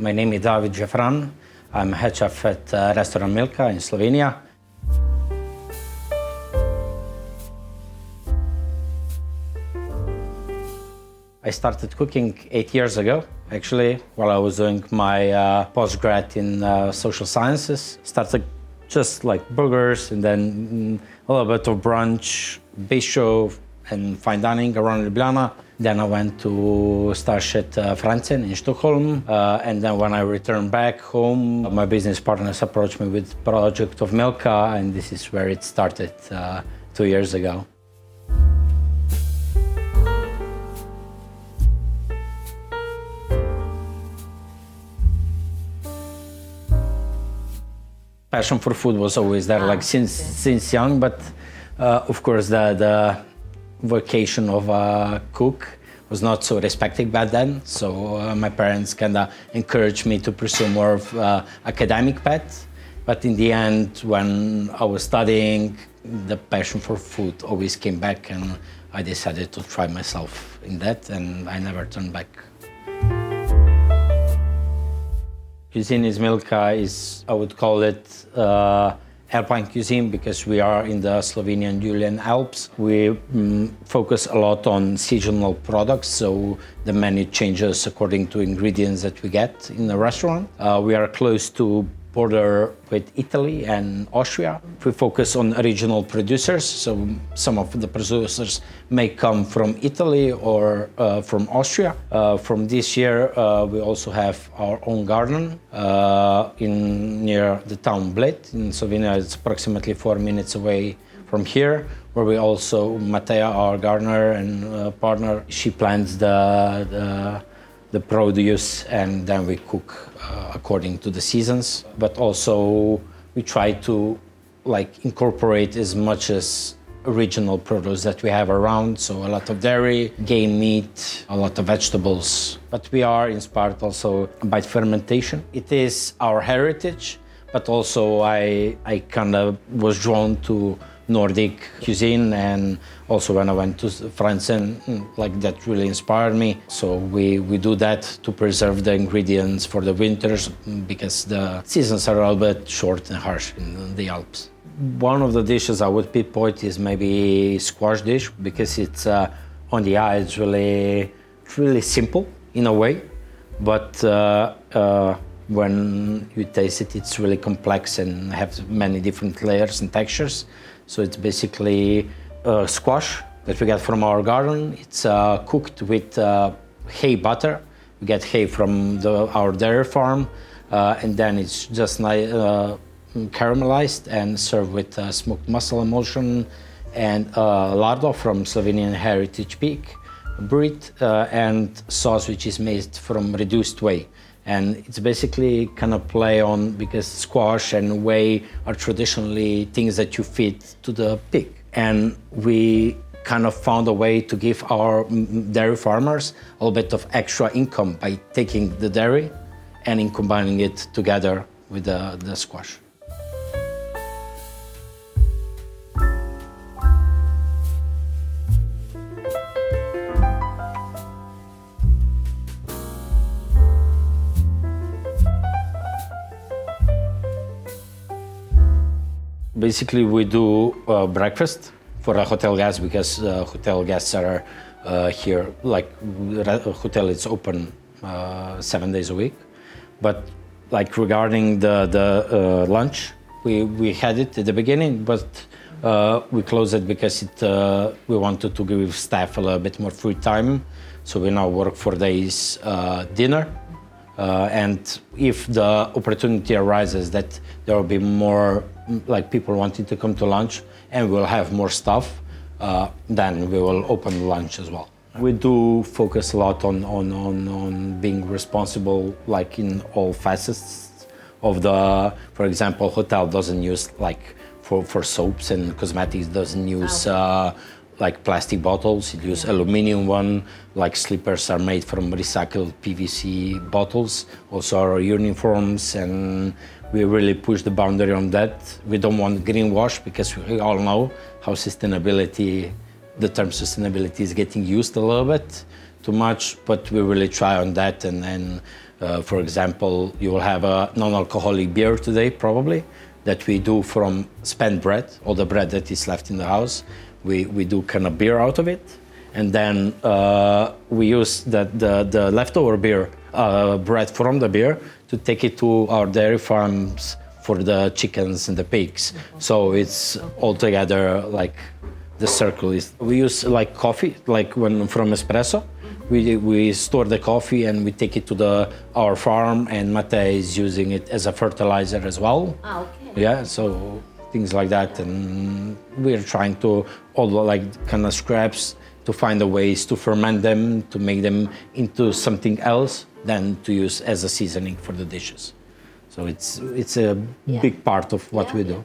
My name is David Jefran. I'm head chef at Restaurant Milka in Slovenia. I started cooking 8 years ago, actually, while I was doing my postgrad in social sciences. Started just like burgers and then a little bit of brunch, bistro and fine dining around Ljubljana. Then I went to Starship Franzen in Stockholm. And then when I returned back home, my business partners approached me with the project of Milka, and this is where it started 2 years ago. Passion for food was always there, like since young, but of course the vocation of a cook was not so respected back then. So my parents kind of encouraged me to pursue more of academic path. But in the end, when I was studying, the passion for food always came back, and I decided to try myself in that, and I never turned back. Cuisine is Milka is, I would call it Alpine cuisine, because we are in the Slovenian Julian Alps. We focus a lot on seasonal products, so the menu changes according to ingredients that we get in the restaurant. We are close to border with Italy and Austria. We focus on regional producers, so some of the producers may come from Italy or from Austria. From this year, we also have our own garden near the town Bled in Slovenia. It's approximately 4 minutes away from here, where we also, Mateja, our gardener and partner, she plants the produce, and then we cook according to the seasons. But also we try to incorporate as much as original produce that we have around. So a lot of dairy, game meat, a lot of vegetables. But we are inspired also by fermentation. It is our heritage, but also I kind of was drawn to Nordic cuisine, and also when I went to Franzen, that really inspired me. So we do that to preserve the ingredients for the winters, because the seasons are a little bit short and harsh in the Alps. One of the dishes I would pinpoint is maybe squash dish, because it's on the eye, it's really simple in a way, but when you taste it, it's really complex and have many different layers and textures. So it's basically squash that we get from our garden. It's cooked with hay butter. We get hay from our dairy farm, and then it's just caramelized and served with smoked mussel emulsion and lardo from Slovenian heritage pig, breed, and sauce which is made from reduced whey. And it's basically kind of play on, because squash and whey are traditionally things that you feed to the pig. And we kind of found a way to give our dairy farmers a little bit of extra income by taking the dairy and in combining it together with the squash. Basically, we do breakfast for a hotel guests, because hotel guests are here. Hotel is open 7 days a week. But regarding the lunch, we had it at the beginning, but we closed it because we wanted to give staff a little bit more free time. So we now work 4 days dinner. And if the opportunity arises that there will be more people wanting to come to lunch and we'll have more stuff, then we will open lunch as well. We do focus a lot on being responsible, in all facets of for example, hotel doesn't use for soaps and cosmetics, doesn't use plastic bottles. It uses aluminum one. Slippers are made from recycled PVC bottles. Also our uniforms, and we really push the boundary on that. We don't want greenwash, because we all know how sustainability the term sustainability is getting used a little bit too much, but we really try on that. And for example, you will have a non-alcoholic beer today, probably, that we do from spent bread, all the bread that is left in the house. We do kind of beer out of it. And then we use the leftover beer, bread from the beer, to take it to our dairy farms for the chickens and the pigs. So it's all together like the circle is. We use like coffee, like when from espresso. We store the coffee and we take it to our farm, and Mate is using it as a fertilizer as well. Ah, okay. Yeah, so things like that, and we're trying to all the like kind of scraps to find the ways to ferment them, to make them into something else than to use as a seasoning for the dishes. So it's a big part of what we do.